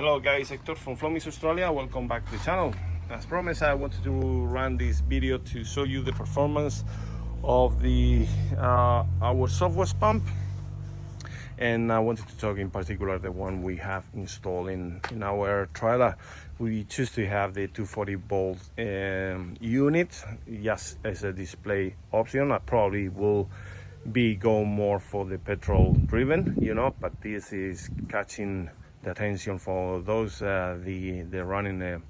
Hello guys, Hector from Flomix Australia. Welcome back to the channel. As promised, I wanted to run this video to show you the performance of the our Softwash pump, and I wanted to talk in particular the one we have installed in our trailer. We choose to have the 240 volt unit just as a display option. I probably will be going more for the petrol driven, but this is catching the attention for those they're running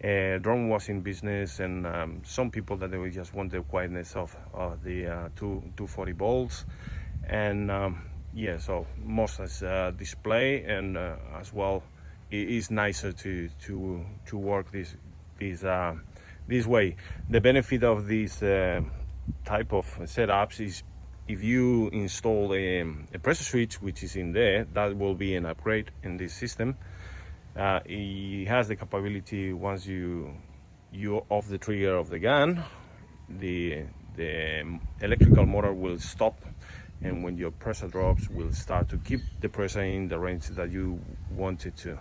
a drum washing business, and some people that they just want the quietness of the 240 volts, and so most as display, and as well it is nicer to work this way. The benefit of this type of setups is if you install a pressure switch, which is in there, that will be an upgrade in this system. It has the capability, once you off the trigger of the gun, the electrical motor will stop, and when your pressure drops, will start to keep the pressure in the range that you want it to.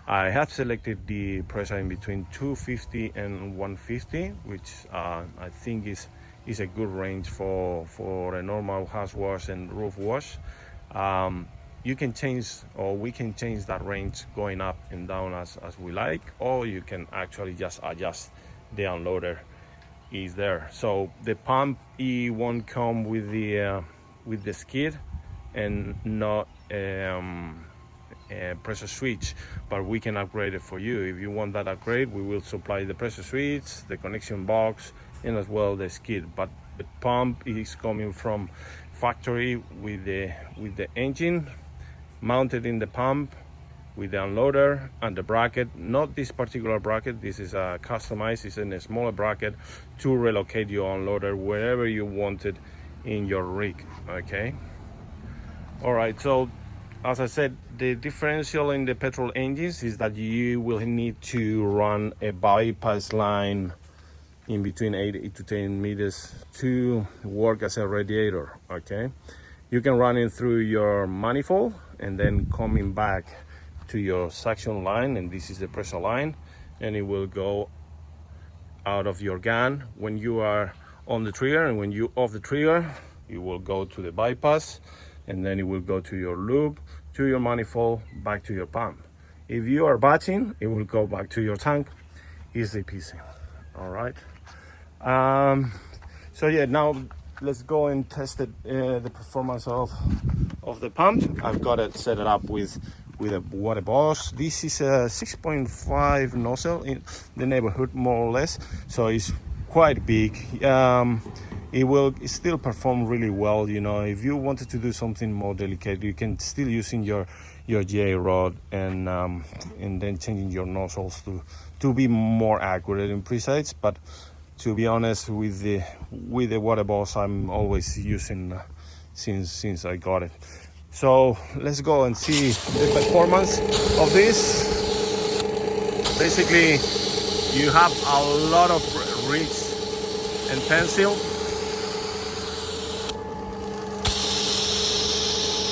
I have selected the pressure in between 250 and 150, which I think is a good range for a normal house wash and roof wash. You can change, or we can change that range going up and down as we like, or you can actually just adjust the unloader is there. So the pump, it won't come with the skid and not a pressure switch, but we can upgrade it for you. If you want that upgrade, we will supply the pressure switch, the connection box, and as well the skid. But the pump is coming from factory with the engine mounted in the pump, with the unloader and the bracket. Not this particular bracket, this is customized. It's in a smaller bracket to relocate your unloader wherever you want it in your rig. Okay, all right. So as I said, the differential in the petrol engines is that you will need to run a bypass line in between 8 to 10 meters to work as a radiator. Okay, you can run it through your manifold and then coming back to your suction line, and this is the pressure line, and it will go out of your gun when you are on the trigger, and when you off the trigger, you will go to the bypass, and then it will go to your loop, to your manifold, back to your pump. If you are batching, it will go back to your tank. Easy peasy. All right. So yeah, now let's go and test the performance of the pump. I've got it set it up with a water boss. This is a 6.5 nozzle in the neighborhood, more or less, so it's quite big. It will still perform really well. If you wanted to do something more delicate, you can still using your J rod and then changing your nozzles to be more accurate and precise. But to be honest, with the water boss, I'm always using since I got it. So let's go and see the performance of this. Basically, you have a lot of reach and pencil.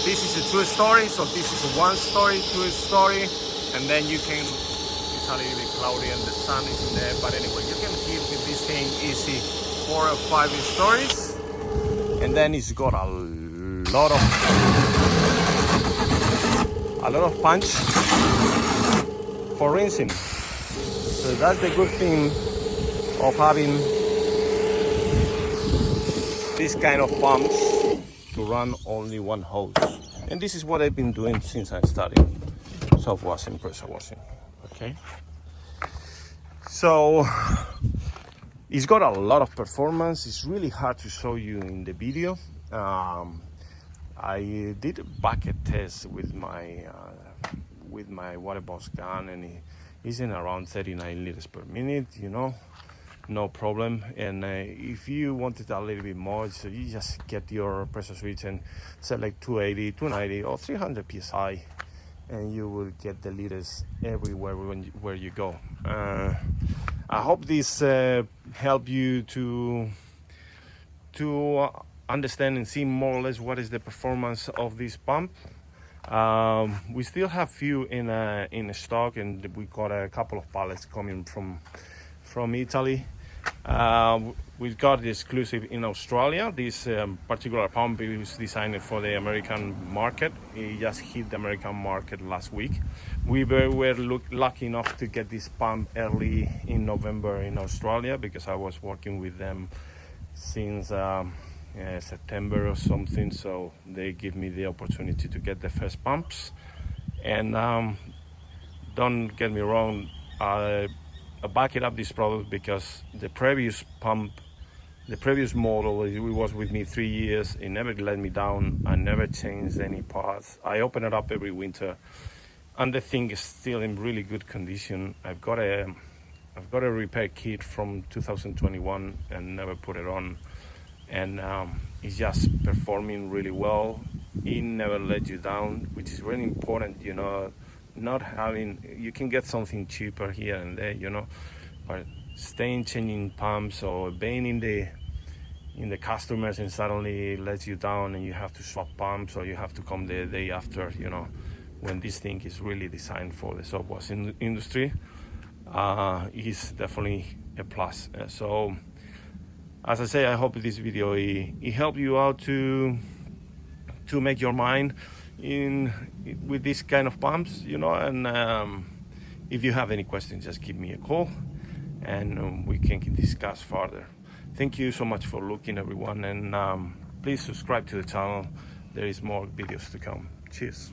This is a two-story, so this is a one-story, two-story, and then you can, it's a little bit cloudy and the sun is in there, but anyway, you can keep with this thing easy 4 or 5 stories, and then it's got a lot of punch for rinsing. So that's the good thing of having this kind of pumps to run only one hose. And this is what I've been doing since I started soft washing, pressure washing. Okay, so it's got a lot of performance. It's really hard to show you in the video. I did a bucket test with my water boss gun, and it's in around 39 liters per minute, no problem. And if you wanted a little bit more, so you just get your pressure switch and select 280, 290 or 300 psi, and you will get the liters everywhere where you go. I hope this help you to understand and see more or less what is the performance of this pump. We still have few in stock, and we got a couple of pallets coming from Italy. We've got the exclusive in Australia. This particular pump is designed for the American market. It just hit the American market last week. We were lucky enough to get this pump early in November in Australia, because I was working with them since September or something, so they give me the opportunity to get the first pumps. And don't get me wrong, I back it up this product because the previous pump, the previous model, it was with me 3 years. It never let me down. I never changed any parts. I open it up every winter, and the thing is still in really good condition. I've got a repair kit from 2021 and never put it on, and it's just performing really well. It never let you down, which is really important, you know. Not having, you can get something cheaper here and there, you know, but changing pumps or being in the customers and suddenly it lets you down and you have to swap pumps, or you have to come the day after, you know, when this thing is really designed for the softwash industry, is definitely a plus. So as I say, I hope this video it helped you out to make your mind with this kind of pumps, you know. And if you have any questions, just give me a call and we can discuss further. Thank you so much for looking, everyone, and please subscribe to the channel. There is more videos to come. Cheers.